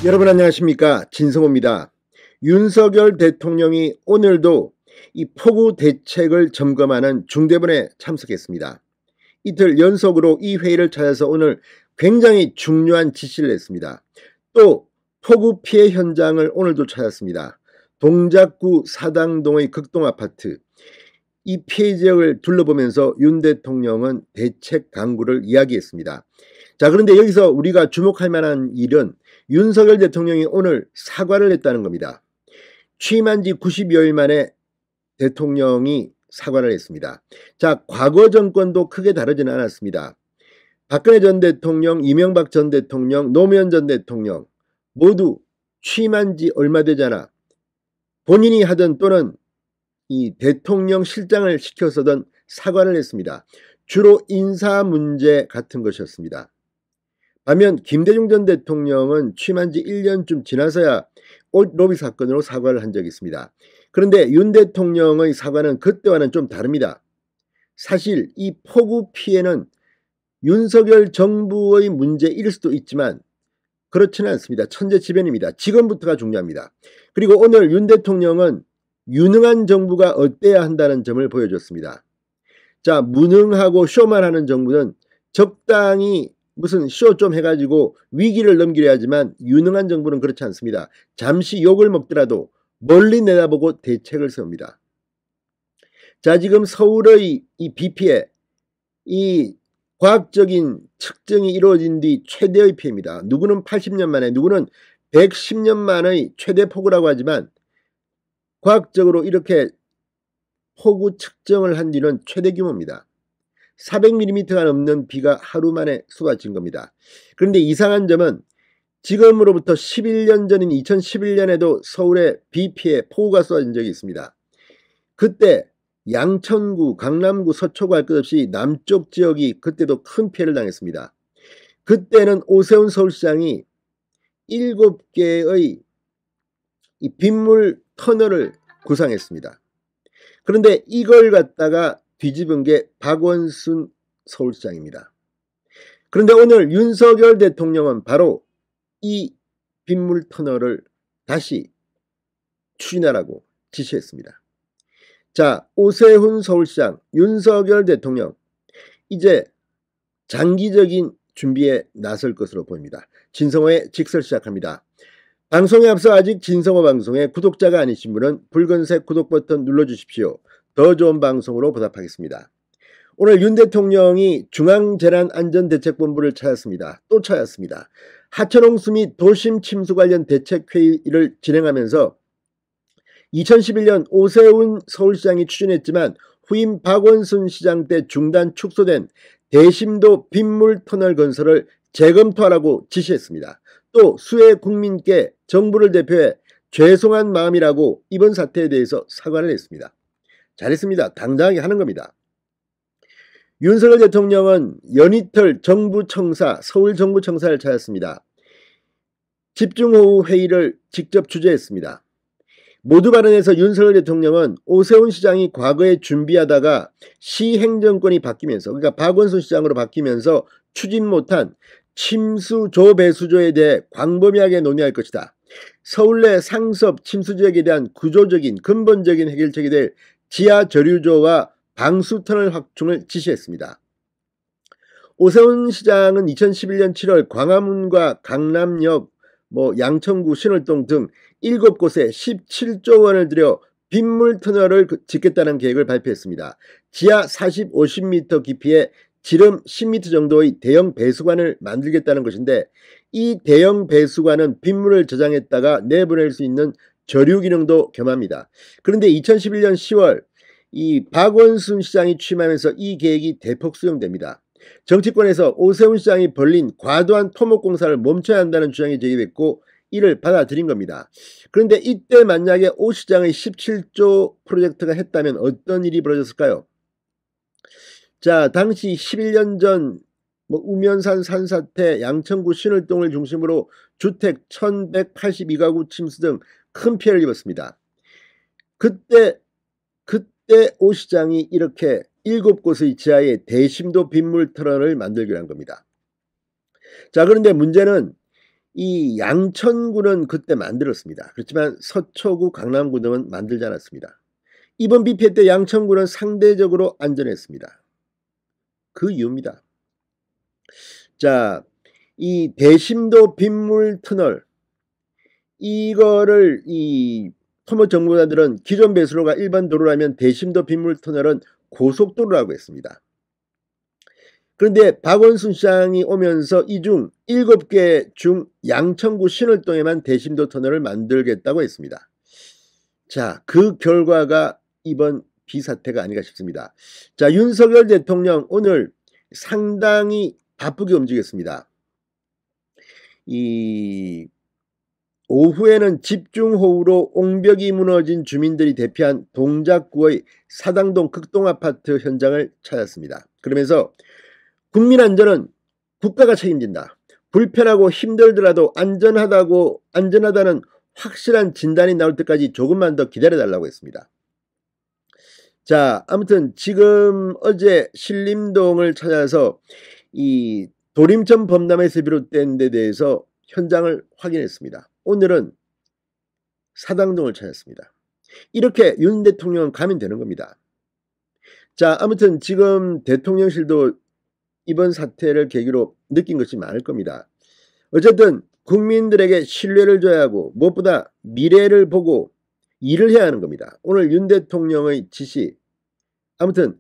여러분 안녕하십니까, 진성호입니다. 윤석열 대통령이 오늘도 이 폭우 대책을 점검하는 중대본에 참석했습니다. 이틀 연속으로 이 회의를 찾아서 오늘 굉장히 중요한 지시를 했습니다. 또 폭우 피해 현장을 오늘도 찾았습니다. 동작구 사당동의 극동아파트, 이 피해 지역을 둘러보면서 윤 대통령은 대책 강구를 이야기했습니다. 자, 그런데 여기서 우리가 주목할 만한 일은 윤석열 대통령이 오늘 사과를 했다는 겁니다. 취임한 지 90여일 만에 대통령이 사과를 했습니다. 자, 과거 정권도 크게 다르지는 않았습니다. 박근혜 전 대통령, 이명박 전 대통령, 노무현 전 대통령 모두 취임한 지 얼마 되지 않아 본인이 하던 또는 이 대통령 실장을 시켜서던 사과를 했습니다. 주로 인사 문제 같은 것이었습니다. 반면 김대중 전 대통령은 취임한 지 1년쯤 지나서야 옷 로비 사건으로 사과를 한 적이 있습니다. 그런데 윤 대통령의 사과는 그때와는 좀 다릅니다. 사실 이 폭우 피해는 윤석열 정부의 문제일 수도 있지만 그렇지는 않습니다. 천재지변입니다. 지금부터가 중요합니다. 그리고 오늘 윤 대통령은 유능한 정부가 어때야 한다는 점을 보여줬습니다. 자, 무능하고 쇼만 하는 정부는 적당히 무슨 쇼 좀 해가지고 위기를 넘기려 하지만 유능한 정부는 그렇지 않습니다. 잠시 욕을 먹더라도 멀리 내다보고 대책을 세웁니다. 자, 지금 서울의 이 비 피해, 이 과학적인 측정이 이루어진 뒤 최대의 피해입니다. 누구는 80년 만에, 누구는 110년 만의 최대 폭우라고 하지만 과학적으로 이렇게 폭우 측정을 한 뒤는 최대 규모입니다. 400mm가 넘는 비가 하루 만에 쏟아진 겁니다. 그런데 이상한 점은 지금으로부터 11년 전인 2011년에도 서울에 비 피해 폭우가 쏟아진 적이 있습니다. 그때 양천구, 강남구, 서초구 할 것 없이 남쪽 지역이 그때도 큰 피해를 당했습니다. 그때는 오세훈 서울시장이 7개의 이 빗물 터널을 구상했습니다. 그런데 이걸 갖다가 뒤집은 게 박원순 서울시장입니다. 그런데 오늘 윤석열 대통령은 바로 이 빗물 터널을 다시 추진하라고 지시했습니다. 자, 오세훈 서울시장, 윤석열 대통령 이제 장기적인 준비에 나설 것으로 보입니다. 진성호의 직설 시작합니다. 방송에 앞서 아직 진성호 방송의 구독자가 아니신 분은 붉은색 구독 버튼 눌러주십시오. 더 좋은 방송으로 보답하겠습니다. 오늘 윤 대통령이 중앙재난안전대책본부를 찾았습니다. 또 찾았습니다. 하천홍수 및 도심 침수 관련 대책회의를 진행하면서 2011년 오세훈 서울시장이 추진했지만 후임 박원순 시장 때 중단 축소된 대심도 빗물터널 건설을 재검토하라고 지시했습니다. 또 수해 국민께 정부를 대표해 죄송한 마음이라고 이번 사태에 대해서 사과를 했습니다. 잘했습니다. 당당하게 하는 겁니다. 윤석열 대통령은 연이틀 정부청사, 서울정부청사를 찾았습니다. 집중호우 회의를 직접 주재했습니다. 모두 발언에서 윤석열 대통령은 오세훈 시장이 과거에 준비하다가 시행정권이 바뀌면서, 그러니까 박원순 시장으로 바뀌면서 추진 못한 침수 조배수조에 대해 광범위하게 논의할 것이다. 서울 내 상습 침수 지역에 대한 구조적인 근본적인 해결책이 될 지하저류조와 방수터널 확충을 지시했습니다. 오세훈 시장은 2011년 7월 광화문과 강남역, 양천구, 신월동 등 7곳에 17조 원을 들여 빗물터널을 짓겠다는 계획을 발표했습니다. 지하 40, 50m 깊이에 지름 10m 정도의 대형 배수관을 만들겠다는 것인데, 이 대형 배수관은 빗물을 저장했다가 내보낼 수 있는 저류 기능도 겸합니다. 그런데 2011년 10월 이 박원순 시장이 취임하면서 이 계획이 대폭 수용됩니다. 정치권에서 오세훈 시장이 벌린 과도한 토목공사를 멈춰야 한다는 주장이 제기됐고 이를 받아들인 겁니다. 그런데 이때 만약에 오 시장의 17조 프로젝트가 했다면 어떤 일이 벌어졌을까요? 자, 당시 11년 전 우면산 산사태, 양천구 신월동을 중심으로 주택 1182가구 침수 등 큰 피해를 입었습니다. 그때 오 시장이 이렇게 7곳의 지하에 대심도 빗물 터널을 만들기로 한 겁니다. 자, 그런데 문제는 이 양천구는 그때 만들었습니다. 그렇지만 서초구, 강남구 등은 만들지 않았습니다. 이번 비 피해 때 양천구는 상대적으로 안전했습니다. 그 이유입니다. 자, 이 대심도 빗물 터널, 이거를 이 토목 정보자들은 기존 배수로가 일반 도로라면 대심도 빗물 터널은 고속도로라고 했습니다. 그런데 박원순 시장이 오면서 이 중 7개 중 양천구 신월동에만 대심도 터널을 만들겠다고 했습니다. 자, 그 결과가 이번 비사태가 아닌가 싶습니다. 자, 윤석열 대통령 오늘 상당히 바쁘게 움직였습니다. 이 오후에는 집중호우로 옹벽이 무너진 주민들이 대피한 동작구의 사당동 극동아파트 현장을 찾았습니다. 그러면서 국민 안전은 국가가 책임진다. 불편하고 힘들더라도 안전하다는 확실한 진단이 나올 때까지 조금만 더 기다려달라고 했습니다. 자, 아무튼 지금 어제 신림동을 찾아서 이 도림천 범람에서 비롯된 데 대해서 현장을 확인했습니다. 오늘은 사당동을 찾았습니다. 이렇게 윤 대통령은 가면 되는 겁니다. 자, 아무튼 지금 대통령실도 이번 사태를 계기로 느낀 것이 많을 겁니다. 어쨌든 국민들에게 신뢰를 줘야 하고 무엇보다 미래를 보고 일을 해야 하는 겁니다. 오늘 윤 대통령의 지시, 아무튼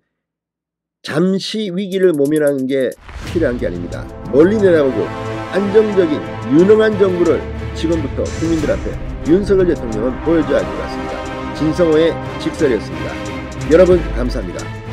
잠시 위기를 모면하는 게 필요한 게 아닙니다. 멀리 내다보고 안정적인 유능한 정부를 지금부터 국민들 앞에 윤석열 대통령은 보여줘야 할 것 같습니다. 진성호의 직설이었습니다. 여러분 감사합니다.